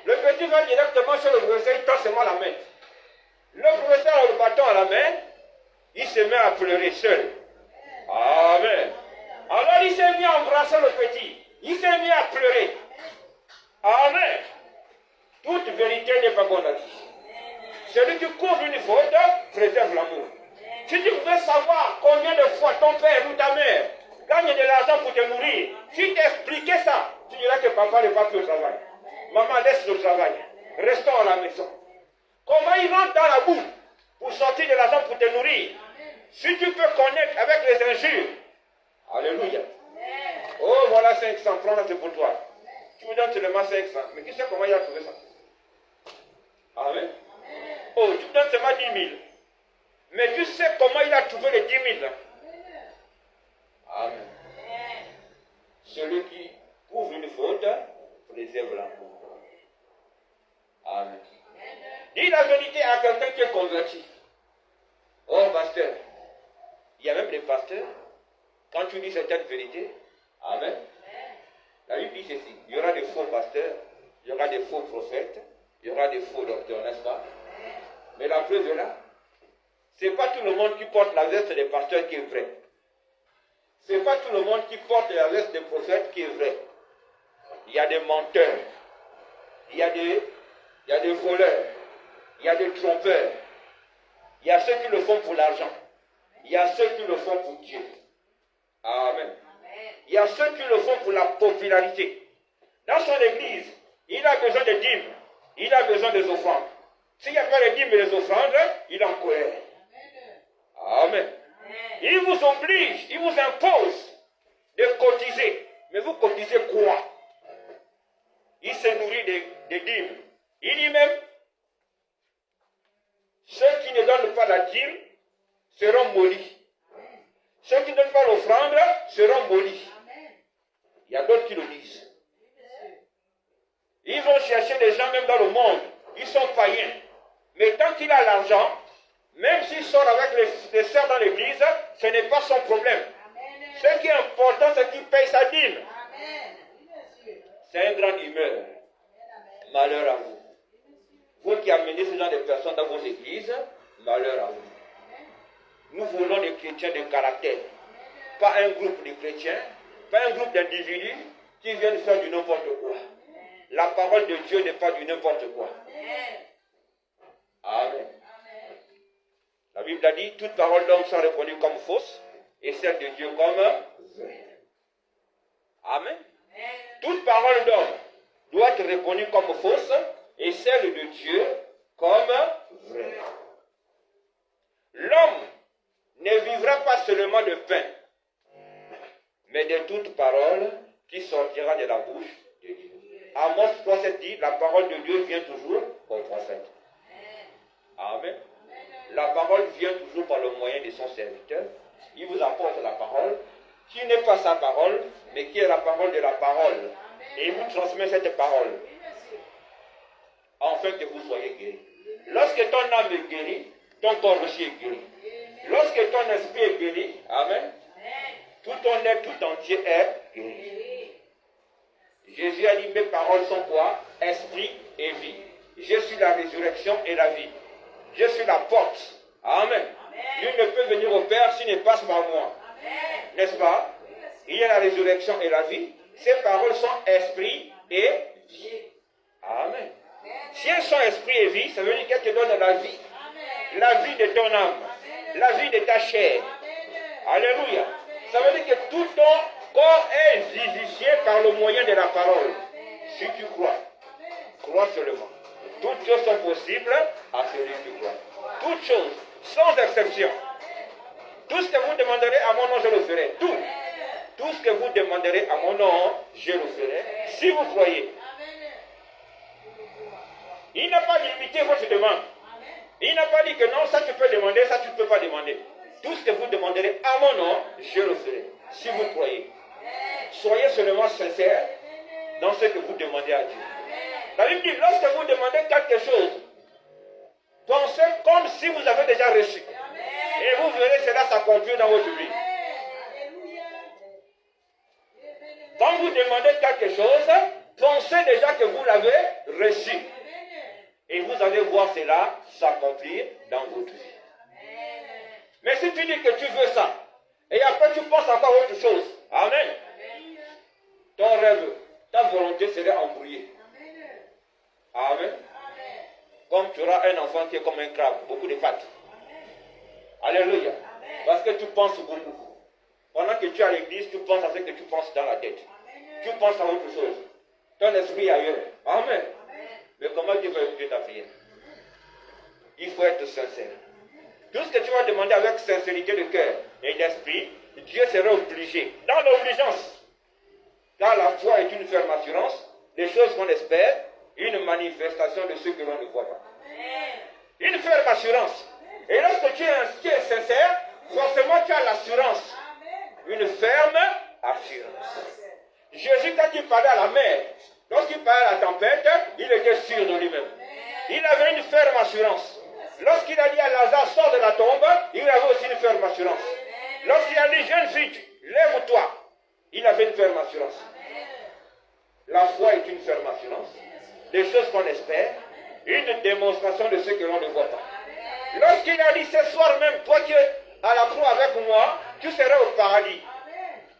Le petit va directement chez le professeur, il tend seulement la main. Le professeur a le bâton à la main, il se met à pleurer seul. Amen. Alors il s'est mis à embrasser le petit. Il s'est mis à pleurer. Amen. n'est pas condamné. Celui qui couvre une faute préserve l'amour. Si tu veux savoir combien de fois ton père ou ta mère gagne de l'argent pour te nourrir, si t'expliquais ça, tu diras que papa n'est pas plus au travail. Maman laisse le travail. Restons à la maison. Comment ils rentrent dans la boue pour sortir de l'argent pour te nourrir? Si tu peux connaître avec les injures, alléluia. Oh, voilà 500, prends là, c'est pour toi. Tu me donnes seulement 500. Mais qui sait comment il a trouvé ça? Amen. Oh, tu me donnes seulement 10 000. Mais tu sais comment il a trouvé les 10 000. Amen. Celui qui couvre une faute préserve l'amour. Amen. Dis la vérité à quelqu'un qui est converti. Oh, pasteur. Il y a même des pasteurs. Quand tu dis certaines vérités, amen. La Bible dit ceci. Il y aura des faux pasteurs, il y aura des faux prophètes, il y aura des faux docteurs, n'est-ce pas? Mais la preuve est là. Ce n'est pas tout le monde qui porte la veste des pasteurs qui est vrai. Ce n'est pas tout le monde qui porte la veste des prophètes qui est vrai. Il y a des menteurs. Il y a des voleurs. Il y a des trompeurs. Il y a ceux qui le font pour l'argent. Il y a ceux qui le font pour Dieu. Amen. Il y a ceux qui le font pour la popularité. Dans son église, il a besoin de dîmes. Il a besoin des offrandes. S'il n'y a pas les dîmes et les offrandes, il est en colère. Amen. Il vous oblige, il vous impose de cotiser. Mais vous cotisez quoi? Il se nourrit des dîmes. Il dit même, ceux qui ne donnent pas la dîme seront maudits. Ceux qui ne donnent pas l'offrande seront maudits. Il y a d'autres qui le disent. Ils vont chercher des gens même dans le monde. Ils sont païens. Mais tant qu'il a l'argent, même s'il sort avec les sœurs dans l'église, ce n'est pas son problème. Ce qui est important, c'est qu'il paye sa dîme. C'est un grand humeur. Malheur à vous. Vous qui amenez ce genre de personnes dans vos églises, malheur à vous. Nous voulons des chrétiens de caractère. Pas un groupe de chrétiens, pas un groupe d'individus qui viennent faire du n'importe quoi. La parole de Dieu n'est pas du n'importe quoi. Amen. La Bible a dit, toute parole d'homme sera reconnue comme fausse et celle de Dieu comme vraie. Amen. Toute parole d'homme doit être reconnue comme fausse et celle de Dieu comme vraie. L'homme ne vivra pas seulement de pain, mais de toute parole qui sortira de la bouche de Dieu. Amos 3,7 dit, la parole de Dieu vient toujours au prophète. Amen. La parole vient toujours par le moyen de son serviteur. Il vous apporte la parole, qui n'est pas sa parole, mais qui est la parole de la parole. Et il vous transmet cette parole, afin que vous soyez guéris. Lorsque ton âme est guérie, ton corps aussi est guéri. Lorsque ton esprit est guéri, amen, tout ton être tout entier est guéri. Jésus a dit, mes paroles sont quoi? Esprit et vie. Je suis la résurrection et la vie. Je suis la porte. Amen. Nul ne peut venir au Père s'il ne passe par moi. N'est-ce pas? Il y a la résurrection et la vie. Ces paroles sont esprit et vie. Amen. Si elles sont esprit et vie, ça veut dire qu'elles te donnent la vie. La vie de ton âme. La vie de ta chair. Alléluia. Ça veut dire que tout ton corps est vivifié par le moyen de la parole. Si tu crois, crois seulement. Toutes choses sont possibles à celui qui croit. Toutes choses, sans exception. Tout ce que vous demanderez à mon nom, je le ferai. Tout. Tout ce que vous demanderez à mon nom, je le ferai. Si vous croyez. Il n'a pas limité votre demande. Il n'a pas dit que non, ça tu peux demander, ça tu ne peux pas demander. Tout ce que vous demanderez à mon nom, je le ferai. Si vous croyez. Soyez seulement sincères dans ce que vous demandez à Dieu. La Bible dit, lorsque vous demandez quelque chose, pensez comme si vous avez déjà reçu. Et vous verrez cela s'accomplir dans votre vie. Quand vous demandez quelque chose, pensez déjà que vous l'avez reçu. Et vous allez voir cela s'accomplir dans votre vie. Mais si tu dis que tu veux ça, et après tu penses encore à autre chose, amen, ton rêve, ta volonté serait embrouillée. Amen. Comme tu auras un enfant qui est comme un crabe, beaucoup de pattes. Alléluia. Parce que tu penses beaucoup. Pendant que tu es à l'église, tu penses à ce que tu penses dans la tête. Tu penses à autre chose. Ton esprit est ailleurs. Amen. Mais comment Dieu va écouter ta prière? Il faut être sincère. Tout ce que tu vas demander avec sincérité de cœur et d'esprit, Dieu sera obligé, dans l'obligeance. Car la foi est une ferme assurance, des choses qu'on espère, une manifestation de ce que l'on ne voit pas. Une ferme assurance. Et lorsque tu es sincère, forcément tu as l'assurance. Une ferme assurance. Jésus, quand il parlait à la mer, lorsqu'il parlait à la tempête, il était sûr de lui-même. Il avait une ferme assurance. Lorsqu'il a dit à Lazare, sors de la tombe, il avait aussi une ferme assurance. Lorsqu'il a dit, jeune fille, lève-toi, il avait une ferme assurance. La foi est une ferme assurance. Des choses qu'on espère, une démonstration de ce que l'on ne voit pas. Lorsqu'il a dit, ce soir même, toi qui es à la croix avec moi, tu seras au paradis.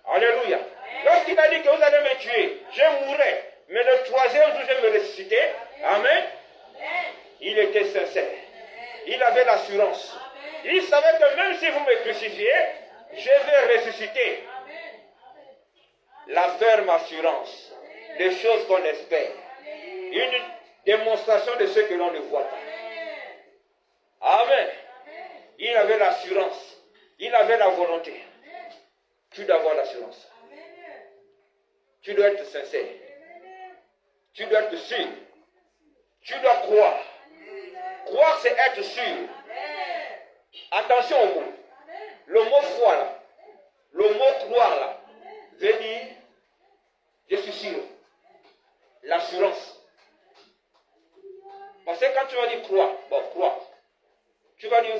Alléluia. Lorsqu'il a dit que vous allez me tuer, je mourrai, mais le troisième jour, je vais me ressusciter. Amen. Il était sincère. Il avait l'assurance. Il savait que même si vous me crucifiez, je vais ressusciter. La ferme assurance des choses qu'on espère. Une démonstration de ce que l'on ne voit pas. Amen. Il avait l'assurance. Il avait la volonté. Tu dois avoir l'assurance. Tu dois être sincère. Tu dois être sûr. Tu dois croire. Croire, c'est être sûr. Attention au mot. Le mot foi là, le mot croire là, veut dire je suis sûr. L'assurance. Parce que quand tu vas dire croire, croire. Tu vas dire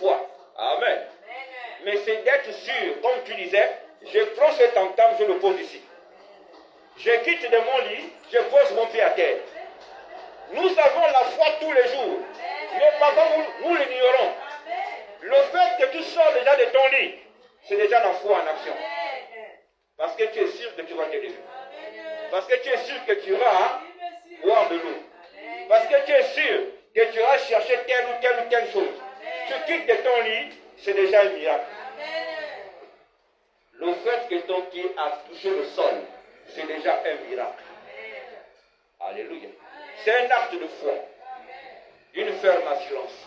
foi. Amen. Mais c'est d'être sûr, comme tu disais, je prends cet entame, je le pose ici. Je quitte de mon lit, je pose mon pied à terre. Nous avons la foi tous les jours. Mais parfois, nous l'ignorons. Le fait que tu sors déjà de ton lit, c'est déjà la foi en action. Parce que tu es sûr que tu vas te lever. Parce que tu es sûr que tu vas boire de l'eau. Parce que tu es sûr que tu vas chercher telle ou telle chose. Tu quittes de ton lit, c'est déjà un miracle. Le fait que ton pied a touché le sol, c'est déjà un miracle. Alléluia. C'est un acte de foi. Une ferme assurance.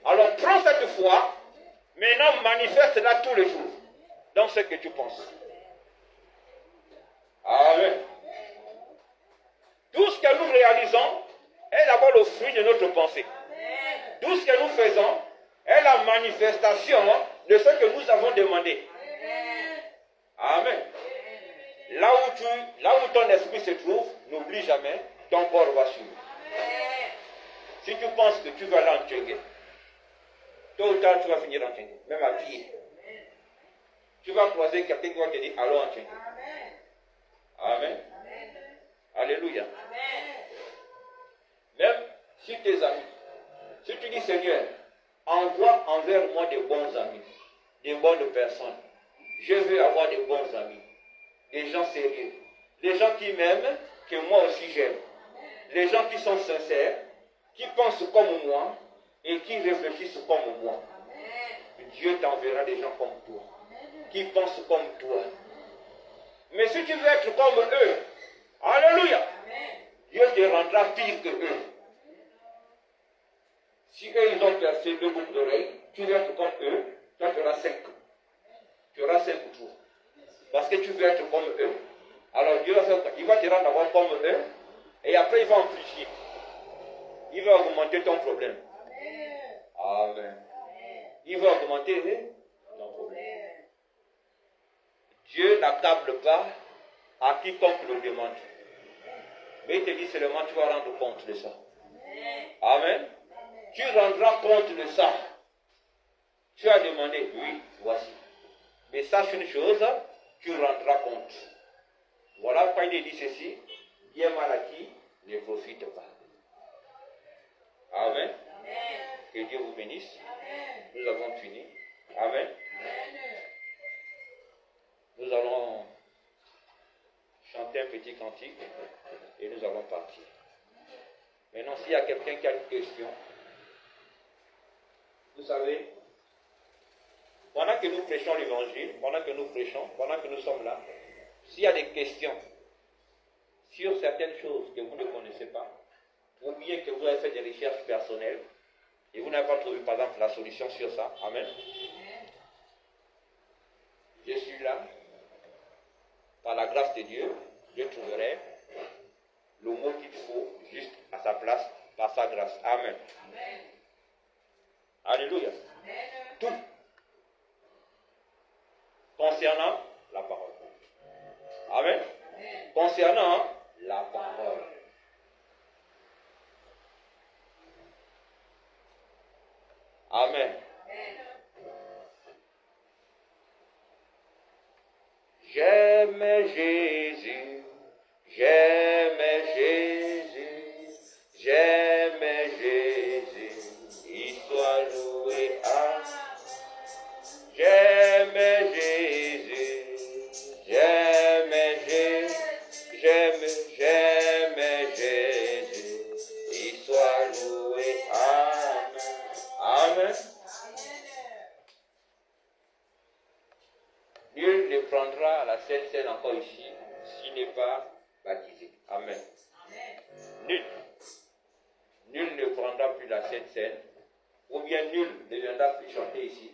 Alors prends cette foi, maintenant manifeste-la tous les jours dans ce que tu penses. Amen. Tout ce que nous réalisons est d'abord le fruit de notre pensée. Tout ce que nous faisons est la manifestation de ce que nous avons demandé. Amen. Là où ton esprit se trouve, n'oublie jamais, ton corps va suivre. Si tu penses que tu vas aller en Tchégué, tôt ou tard tu vas finir en Tchégué, même à pied. Tu vas croiser quelqu'un qui va te dire allons en Tchégué. Amen. Alléluia. Même si tes amis, si tu dis Seigneur, envoie envers moi des bons amis, des bonnes personnes. Je veux avoir des bons amis, des gens sérieux, des gens qui m'aiment, que moi aussi j'aime. Les gens qui sont sincères, qui pensent comme moi et qui réfléchissent comme moi. Dieu t'enverra des gens comme toi, qui pensent comme toi. Mais si tu veux être comme eux, alléluia, Dieu te rendra pire que eux. Si eux, ils ont percé 2 boucles d'oreilles, tu veux être comme eux, toi tu auras 5. Tu auras 5 tours. Parce que tu veux être comme eux. Alors Dieu va faire, il va te rendre d'abord comme eux, et après il va amplifier. Il va augmenter ton problème. Amen. Il va augmenter ton problème. Dieu n'accable pas à quiconque le demande. Mais il te dit seulement tu vas rendre compte de ça. Amen. Tu rendras compte de ça. Tu as demandé, oui, voici. Mais sache une chose, tu rendras compte. Voilà pourquoi il dit ceci, bien mal acquis, ne profite pas. Amen. Que Dieu vous bénisse. Nous avons fini. Amen. Nous allons chanter un petit cantique et nous allons partir. Maintenant, s'il y a quelqu'un qui a une question, vous savez, pendant que nous prêchons l'évangile, pendant que nous sommes là, s'il y a des questions sur certaines choses que vous ne connaissez pas, ou bien que vous avez fait des recherches personnelles, et vous n'avez pas trouvé, par exemple, la solution sur ça, amen. Je suis là, par la grâce de Dieu, je trouverai le mot qu'il faut, juste à sa place, par sa grâce. Amen. Amen. Alléluia. Amen. Tout concernant la parole. Amen. Amen. Concernant la parole. Amen. J'aime Jésus, j'aime Jésus, j'aime Jésus, il soit loué. J'aime Jésus, j'aime Jésus, j'aime Jésus, il soit loué. Amen. Amen. Nul ne prendra la Sainte Seine encore ici s'il n'est pas baptisé. Amen. Nul. Nul ne prendra plus la Sainte Seine, ou bien nul ne viendra plus chanter ici,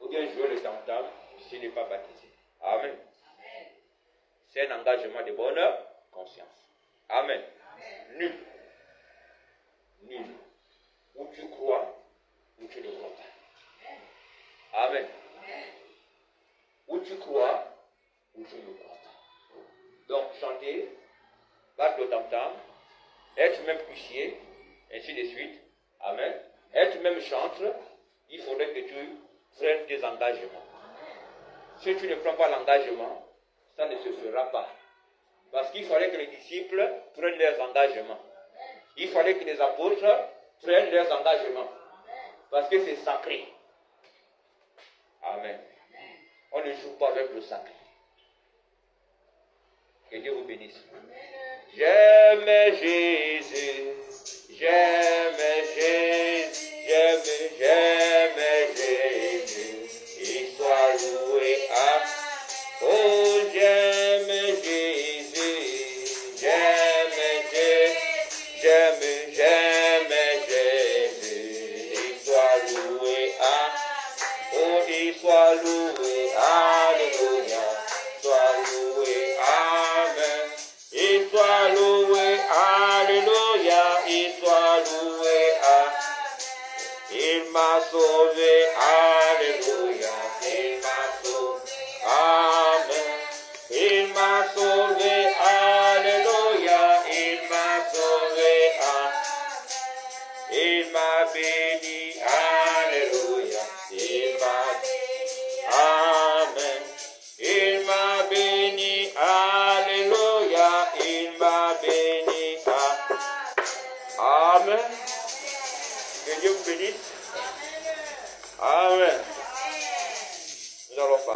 ou bien jouer le tam-tam s'il n'est pas baptisé. Amen. C'est un engagement de bonne conscience. Amen. Nul. Nul. Ou tu crois, ou tu ne crois pas. Amen. Ou tu crois, ou tu ne crois pas. Donc, chanter, battre le tam-tam, être même huissier, ainsi de suite. Amen. Être même chantre, il faudrait que tu prennes tes engagements. Si tu ne prends pas l'engagement, ça ne se fera pas. Parce qu'il fallait que les disciples prennent leurs engagements. Il fallait que les apôtres prennent leurs engagements. Parce que c'est sacré. Amen. On ne joue pas avec le sacré. Que Dieu vous bénisse. J'aime Jésus, j'aime Jésus, j'aime Jésus, il soit loué. Oh, j'aime Jésus, j'aime Jésus, j'aime Jésus, il soit loué. Oh, il soit loué, alléluia, soit loué, amen. Il soit loué, alléluia, il soit loué, il m'a sauvé, alléluia, il m'a sauvé, amen. Il m'a sauvé, alléluia, il m'a sauvé, il m'a béni, alléluia, il m'a béni, amen. Il m'a béni, alléluia, il m'a béni, amen. Que Dieu vous bénisse. Amen. Nous allons faire.